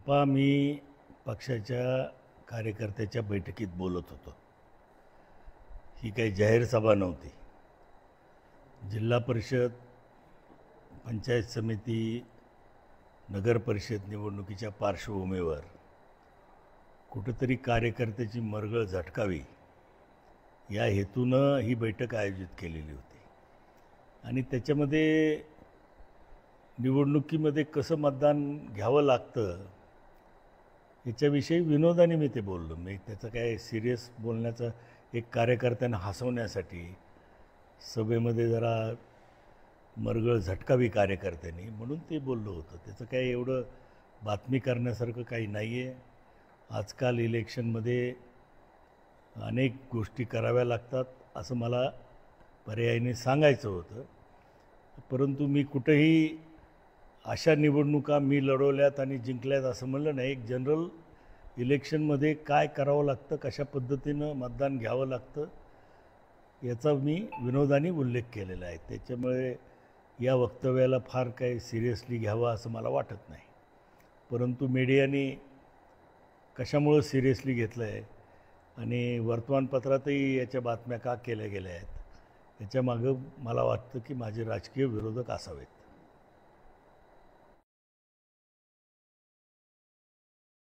मी पक्षाच्या कार्यकर्त्याच्या बैठकीत बोलत होतो. ही काही जाहीर सभा नव्हती. जिल्हा परिषद, पंचायत समिती, नगर परिषद निवडणुकीच्या पार्श्वभूमीवर कुठेतरी कार्यकर्त्याची मरगळ झटकावी या हेतूनं ही बैठक आयोजित केलेली होती. आणि त्याच्यामध्ये निवडणुकीमध्ये कसं मतदान घ्यावं लागतं याच्याविषयी विनोदाने मी ते बोललो. मी त्याचं काय सिरियस बोलण्याचं एक कार्यकर्त्यांना हसवण्यासाठी सभेमध्ये जरा मरगळ झटकावी कार्यकर्त्यांनी म्हणून ते बोललो होतं. त्याचं काय एवढं बातमी करण्यासारखं काही नाही आहे. आजकाल इलेक्शनमध्ये अनेक गोष्टी कराव्या लागतात असं मला पर्यायाने सांगायचं होतं. परंतु मी कुठेही अशा निवडणुका मी लढवल्यात आणि जिंकल्यात असं म्हणलं नाही. एक जनरल इलेक्शनमध्ये काय करावं लागतं, कशा पद्धतीनं मतदान घ्यावं लागतं याचा मी विनोदाने उल्लेख केलेला आहे. त्याच्यामुळे या वक्तव्याला फार काही सिरियसली घ्यावं असं मला वाटत नाही. परंतु मीडियाने कशामुळं सिरियसली घेतलं आहे आणि वर्तमानपत्रातही याच्या बातम्या का केल्या गेल्या आहेत याच्यामागं मला वाटतं की माझे राजकीय विरोधक असावेत.